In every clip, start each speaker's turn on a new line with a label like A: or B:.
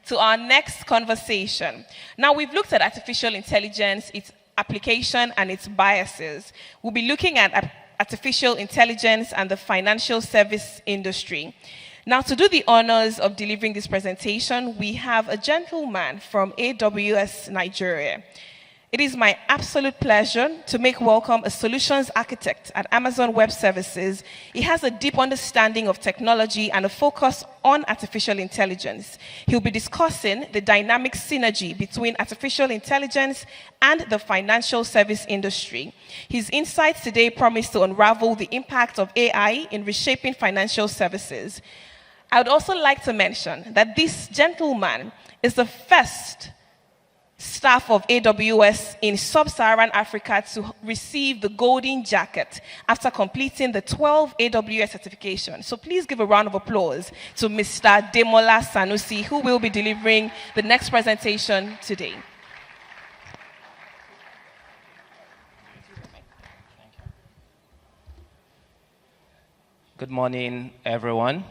A: to our next conversation. Now, we've looked at artificial intelligence, its application, and its biases. We'll be looking at artificial intelligence and the financial service industry. Now, to do the honors of delivering this presentation, we have a gentleman from AWS Nigeria. It is my absolute pleasure to make welcome a solutions architect at Amazon Web Services. He has a deep understanding of technology and a focus on artificial intelligence. He'll be discussing the dynamic synergy between artificial intelligence and the financial service industry. His insights today promise to unravel the impact of AI in reshaping financial services. I would also like to mention that this gentleman is the first staff of AWS in sub-Saharan Africa to receive the golden jacket after completing the 12 AWS certifications. So please give a round of applause to Mr. Demola Sanusi, who will be delivering the next presentation today.
B: Good morning, everyone.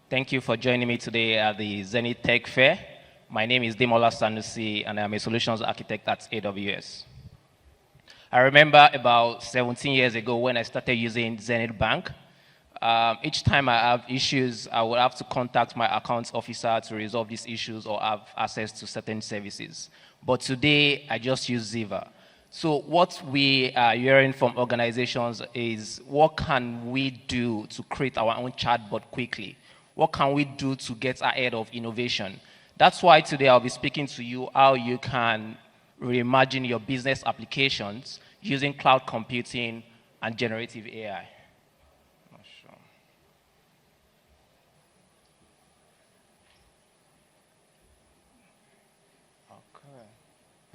B: Thank you for joining me today at the Zenith Tech Fair. My name is Demola Sanusi, and I'm a solutions architect at AWS. I remember about 17 years ago when I started using Zenith Bank. Each time I have issues, I would have to contact my accounts officer to resolve these issues or have access to certain services. But today, I just use Ziva. So what we are hearing from organizations is, what can we do to create our own chatbot quickly? What can we do to get ahead of innovation? That's why today I'll be speaking to you how you can reimagine your business applications using cloud computing and generative AI. Not sure.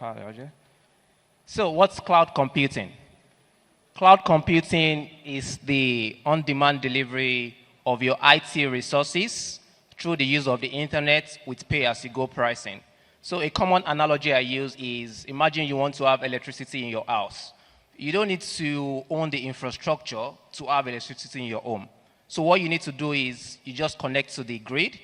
B: Okay. So what's cloud computing? Cloud computing is the on-demand delivery of your IT resources through the use of the internet with pay-as-you-go pricing. So a common analogy I use is, imagine you want to have electricity in your house. You don't need to own the infrastructure to have electricity in your home. So what you need to do is, you just connect to the grid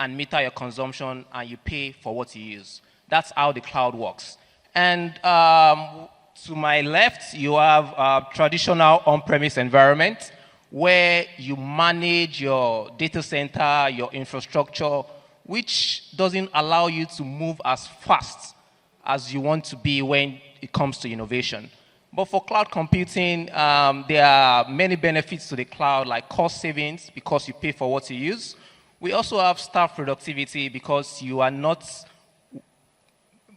B: and meter your consumption, and you pay for what you use. That's how the cloud works. And to my left, you have a traditional on-premise environment, where you manage your data center, your infrastructure, which doesn't allow you to move as fast as you want to be when it comes to innovation. But for cloud computing, there are many benefits to the cloud, like cost savings, because you pay for what you use. We also have staff productivity, because you are not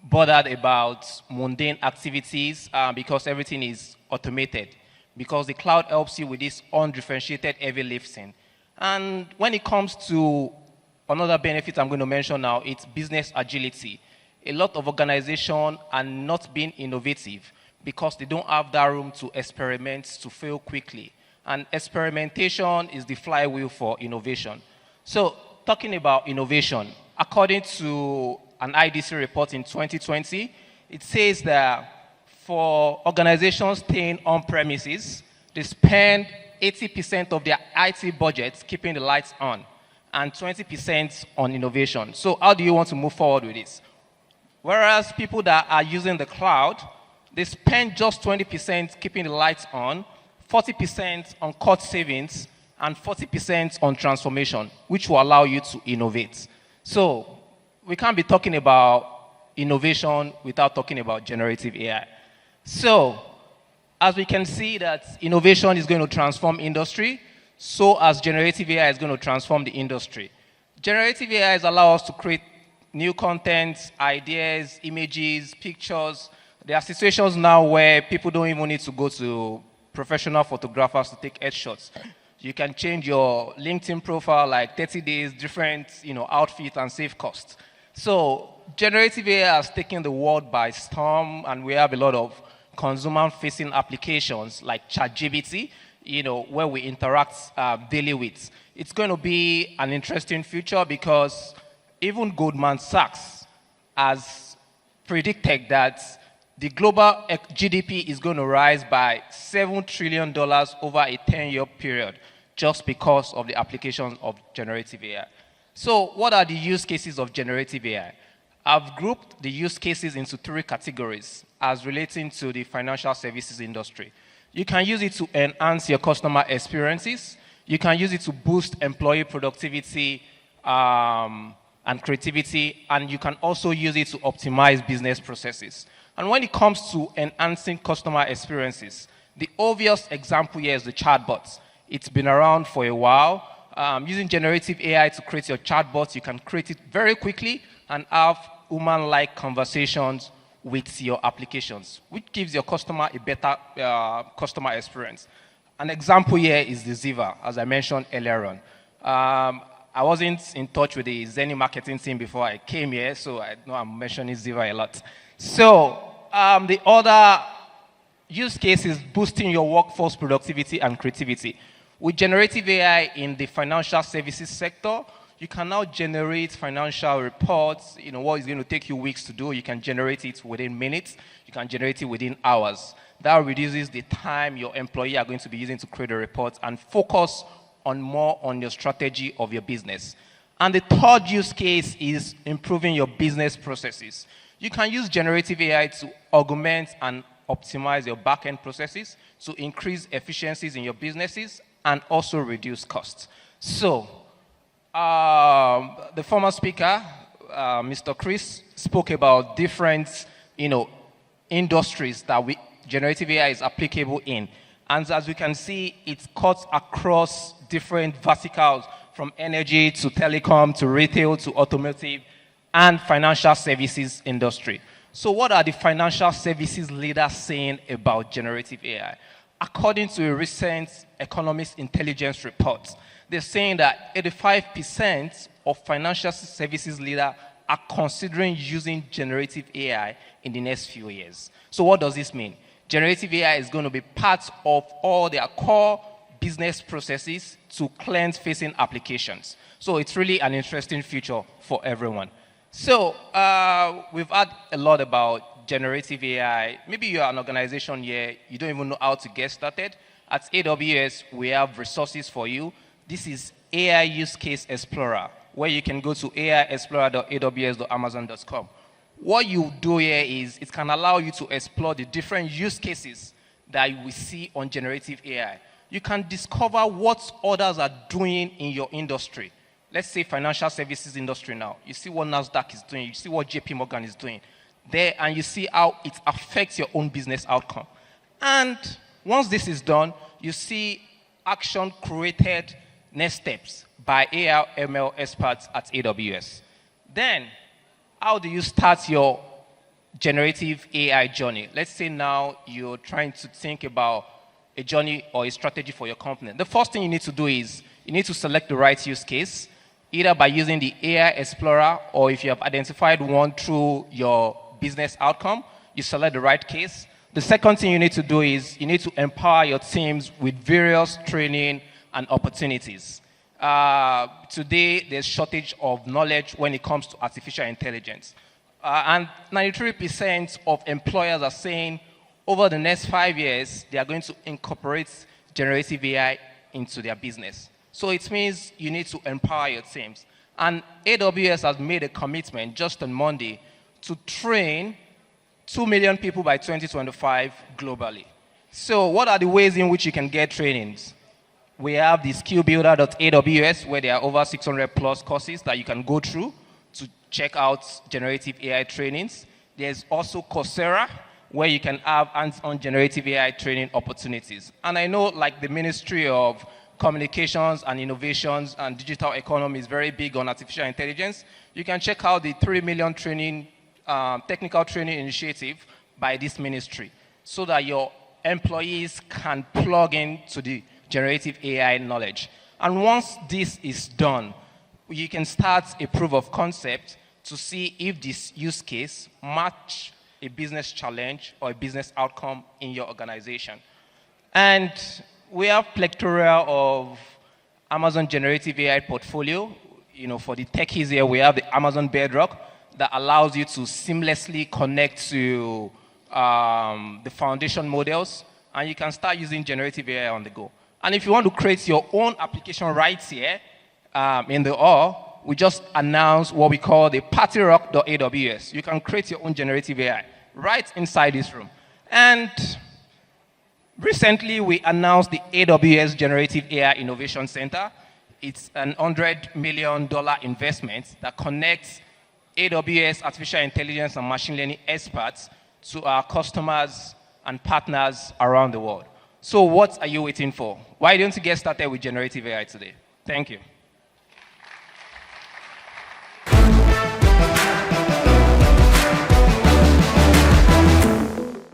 B: bothered about mundane activities, because everything is automated. Because the cloud helps you with this undifferentiated heavy lifting. And when it comes to another benefit I'm going to mention now, it's business agility. A lot of organizations are not being innovative because they don't have that room to experiment, to fail quickly. And experimentation is the flywheel for innovation. So talking about innovation, according to an IDC report in 2020, it says that for organizations staying on premises, they spend 80% of their IT budgets keeping the lights on and 20% on innovation. So how do you want to move forward with this? Whereas people that are using the cloud, they spend just 20% keeping the lights on, 40% on cost savings, and 40% on transformation, which will allow you to innovate. So we can't be talking about innovation without talking about generative AI. So, as we can see that innovation is going to transform industry, so as generative AI is going to transform the industry. Generative AI allows us to create new content, ideas, images, pictures. There are situations now where people don't even need to go to professional photographers to take headshots. You can change your LinkedIn profile like 30 days, different outfit and save costs. So generative AI has taken the world by storm, and we have a lot of consumer-facing applications like ChatGPT, where we interact daily with. It's going to be an interesting future because even Goldman Sachs has predicted that the global GDP is going to rise by $7 trillion over a 10-year period just because of the application of generative AI. So what are the use cases of generative AI? I've grouped the use cases into 3 categories as relating to the financial services industry. You can use it to enhance your customer experiences. You can use it to boost employee productivity and creativity, and you can also use it to optimize business processes. And when it comes to enhancing customer experiences, the obvious example here is the chatbots. It's been around for a while. Using generative AI to create your chatbots, you can create it very quickly and have human-like conversations with your applications, which gives your customer a better customer experience. An example here is the Ziva, as I mentioned earlier on. I wasn't in touch with the Zenith marketing team before I came here, so I know I'm mentioning Ziva a lot. So the other use case is boosting your workforce productivity and creativity. With generative AI in the financial services sector, you can now generate financial reports. You know, what is going to take you weeks to do, you can generate it within minutes. You can generate it within hours. That reduces the time your employee are going to be using to create the reports and focus more on your strategy of your business. And the third use case is improving your business processes. You can use generative AI to augment and optimize your back-end processes to increase efficiencies in your businesses and also reduce costs. So, the former speaker, Mr. Chris, spoke about different, industries that generative AI is applicable in. And as we can see, it cuts across different verticals, from energy to telecom to retail to automotive and financial services industry. So what are the financial services leaders saying about generative AI? According to a recent Economist Intelligence report, they're saying that 85% of financial services leaders are considering using generative AI in the next few years. So what does this mean? Generative AI is going to be part of all their core business processes to client-facing applications. So it's really an interesting future for everyone. So we've heard a lot about generative AI. Maybe you're an organization here, you don't even know how to get started. At AWS, we have resources for you. This is AI Use Case Explorer, where you can go to aiexplorer.aws.amazon.com. What you do here is it can allow you to explore the different use cases that you will see on generative AI. You can discover what others are doing in your industry. Let's say financial services industry now. You see what NASDAQ is doing. You see what JP Morgan is doing there, and you see how it affects your own business outcome. And once this is done, you see action created next steps by AI ML experts at AWS. Then, how do you start your generative AI journey? Let's say now you're trying to think about a journey or a strategy for your company. The first thing you need to do is you need to select the right use case, either by using the AI Explorer, or if you have identified one through your business outcome, you select the right case. The second thing you need to do is you need to empower your teams with various training and opportunities. Today, there's shortage of knowledge when it comes to artificial intelligence. And 93% of employers are saying over the next 5 years, they are going to incorporate generative AI into their business. So it means you need to empower your teams. And AWS has made a commitment just on Monday to train 2 million people by 2025 globally. So what are the ways in which you can get trainings? We have the skillbuilder.aws, where there are over 600 plus courses that you can go through to check out generative AI trainings. There's also Coursera, where you can have hands-on generative AI training opportunities. And I know, like, the Ministry of Communications and Innovations and Digital Economy is very big on artificial intelligence. You can check out the 3 million training, technical training initiative by this ministry, so that your employees can plug into the generative AI knowledge. And once this is done, you can start a proof of concept to see if this use case match a business challenge or a business outcome in your organization. And we have plethora of Amazon generative AI portfolio. For the techies here, we have the Amazon Bedrock that allows you to seamlessly connect to the foundation models, and you can start using generative AI on the go. And if you want to create your own application right here in the OR, we just announced what we call the partyrock.aws. You can create your own generative AI right inside this room. And recently, we announced the AWS Generative AI Innovation Center. It's an $100 million investment that connects AWS artificial intelligence and machine learning experts to our customers and partners around the world. So what are you waiting for? Why don't you get started with generative AI today? Thank you.